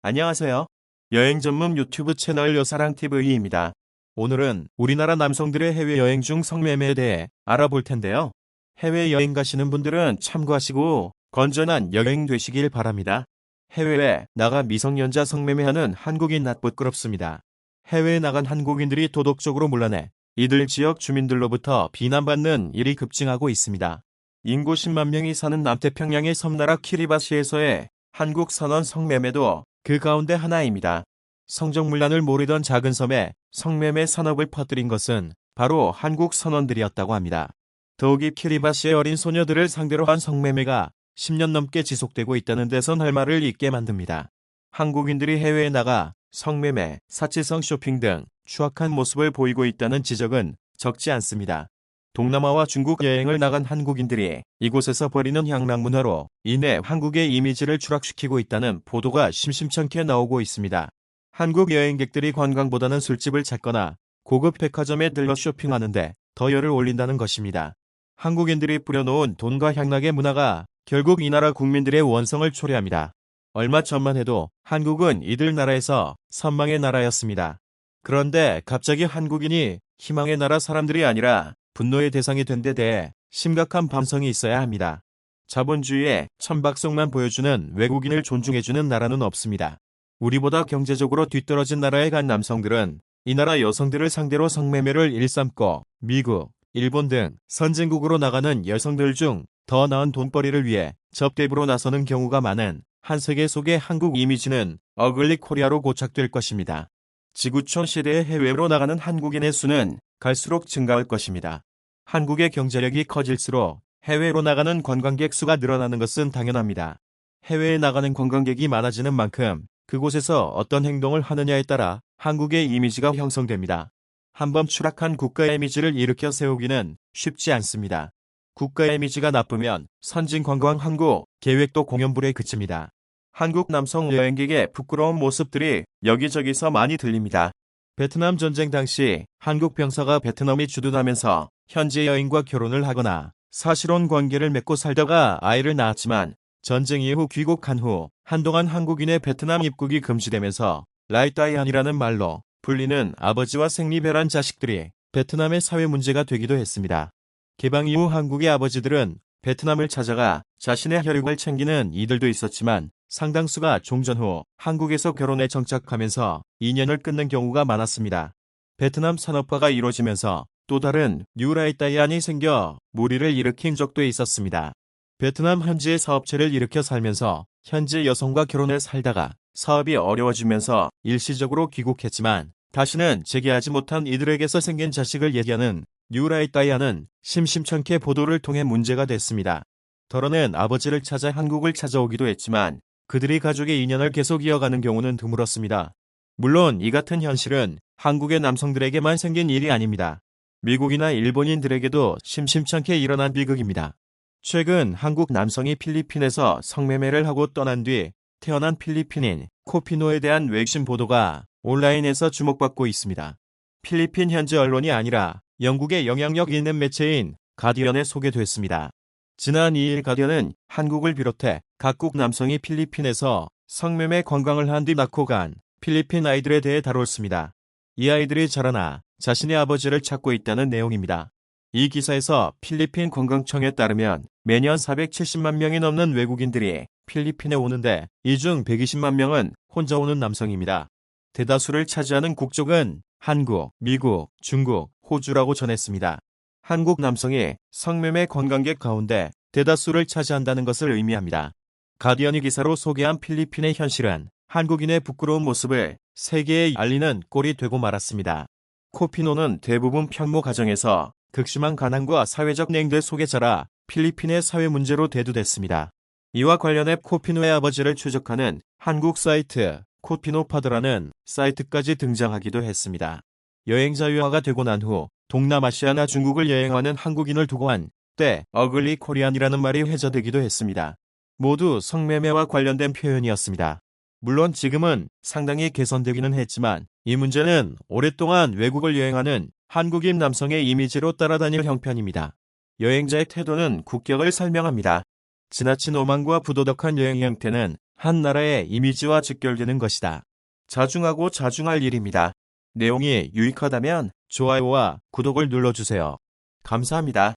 안녕하세요. 여행 전문 유튜브 채널 여사랑TV입니다. 오늘은 우리나라 남성들의 해외여행 중 성매매에 대해 알아볼 텐데요. 해외여행 가시는 분들은 참고하시고 건전한 여행 되시길 바랍니다. 해외에 나가 미성년자 성매매하는 한국인 부끄럽습니다. 해외에 나간 한국인들이 도덕적으로 문란해 이들 지역 주민들로부터 비난받는 일이 급증하고 있습니다. 인구 10만 명이 사는 남태평양의 섬나라 키리바시에서의 한국 선원 성매매도 그 가운데 하나입니다. 성적문란을 모르던 작은 섬에 성매매 산업을 퍼뜨린 것은 바로 한국 선원들이었다고 합니다. 더욱이 키리바시의 어린 소녀들을 상대로 한 성매매가 10년 넘게 지속되고 있다는 데선 할 말을 잊게 만듭니다. 한국인들이 해외에 나가 성매매, 사치성 쇼핑 등 추악한 모습을 보이고 있다는 지적은 적지 않습니다. 동남아와 중국 여행을 나간 한국인들이 이곳에서 벌이는 향락문화로 인해 한국의 이미지를 추락시키고 있다는 보도가 심심찮게 나오고 있습니다. 한국 여행객들이 관광보다는 술집을 찾거나 고급 백화점에 들러 쇼핑하는데 더 열을 올린다는 것입니다. 한국인들이 뿌려놓은 돈과 향락의 문화가 결국 이 나라 국민들의 원성을 초래합니다. 얼마 전만 해도 한국은 이들 나라에서 선망의 나라였습니다. 그런데 갑자기 한국인이 희망의 나라 사람들이 아니라 분노의 대상이 된 데 대해 심각한 반성이 있어야 합니다. 자본주의의 천박성만 보여주는 외국인을 존중해주는 나라는 없습니다. 우리보다 경제적으로 뒤떨어진 나라에 간 남성들은 이 나라 여성들을 상대로 성매매를 일삼고 미국, 일본 등 선진국으로 나가는 여성들 중 더 나은 돈벌이를 위해 접대부로 나서는 경우가 많은 한 세계 속의 한국 이미지는 어글리 코리아로 고착될 것입니다. 지구촌 시대의 해외로 나가는 한국인의 수는 갈수록 증가할 것입니다. 한국의 경제력이 커질수록 해외로 나가는 관광객 수가 늘어나는 것은 당연합니다. 해외에 나가는 관광객이 많아지는 만큼 그곳에서 어떤 행동을 하느냐에 따라 한국의 이미지가 형성됩니다. 한번 추락한 국가 이미지를 일으켜 세우기는 쉽지 않습니다. 국가 이미지가 나쁘면 선진 관광 항구 계획도 공연불에 그칩니다. 한국 남성 여행객의 부끄러운 모습들이 여기저기서 많이 들립니다. 베트남 전쟁 당시 한국 병사가 베트남이 주둔하면서 현지 여인과 결혼을 하거나 사실혼 관계를 맺고 살다가 아이를 낳았지만 전쟁 이후 귀국한 후 한동안 한국인의 베트남 입국이 금지되면서 라이따이안이라는 말로 불리는 아버지와 생리별한 자식들이 베트남의 사회 문제가 되기도 했습니다. 개방 이후 한국의 아버지들은 베트남을 찾아가 자신의 혈육을 챙기는 이들도 있었지만 상당수가 종전 후 한국에서 결혼에 정착하면서 인연을 끊는 경우가 많았습니다. 베트남 산업화가 이루어지면서 또 다른 뉴라이따이안이 생겨 무리를 일으킨 적도 있었습니다. 베트남 현지의 사업체를 일으켜 살면서 현지 여성과 결혼해 살다가 사업이 어려워지면서 일시적으로 귀국했지만 다시는 재개하지 못한 이들에게서 생긴 자식을 얘기하는 뉴라이따이안은 심심찮게 보도를 통해 문제가 됐습니다. 더러는 아버지를 찾아 한국을 찾아오기도 했지만 그들이 가족의 인연을 계속 이어가는 경우는 드물었습니다. 물론 이 같은 현실은 한국의 남성들에게만 생긴 일이 아닙니다. 미국이나 일본인들에게도 심심찮게 일어난 비극입니다. 최근 한국 남성이 필리핀에서 성매매를 하고 떠난 뒤 태어난 필리핀인 코피노에 대한 외신 보도가 온라인에서 주목받고 있습니다. 필리핀 현지 언론이 아니라 영국의 영향력 있는 매체인 가디언에 소개됐습니다. 지난 2일 가디언은 한국을 비롯해 각국 남성이 필리핀에서 성매매 관광을 한 뒤 낳고 간 필리핀 아이들에 대해 다뤘습니다. 이 아이들이 자라나 자신의 아버지를 찾고 있다는 내용입니다. 이 기사에서 필리핀 관광청에 따르면 매년 470만 명이 넘는 외국인들이 필리핀에 오는데 이 중 120만 명은 혼자 오는 남성입니다. 대다수를 차지하는 국적은 한국, 미국, 중국, 호주라고 전했습니다. 한국 남성이 성매매 관광객 가운데 대다수를 차지한다는 것을 의미합니다. 가디언이 기사로 소개한 필리핀의 현실은 한국인의 부끄러운 모습을 세계에 알리는 꼴이 되고 말았습니다. 코피노는 대부분 평모 가정에서 극심한 가난과 사회적 냉대 속에 자라 필리핀의 사회 문제로 대두됐습니다. 이와 관련해 코피노의 아버지를 추적하는 한국 사이트 코피노파드라는 사이트까지 등장하기도 했습니다. 여행 자유화가 되고 난 후 동남아시아나 중국을 여행하는 한국인을 두고 한 때 어글리 코리안이라는 말이 회자되기도 했습니다. 모두 성매매와 관련된 표현이었습니다. 물론 지금은 상당히 개선되기는 했지만 이 문제는 오랫동안 외국을 여행하는 한국인 남성의 이미지로 따라다닐 형편입니다. 여행자의 태도는 국격을 설명합니다. 지나친 오만과 부도덕한 여행 형태는 한 나라의 이미지와 직결되는 것이다. 자중하고 자중할 일입니다. 내용이 유익하다면 좋아요와 구독을 눌러주세요. 감사합니다.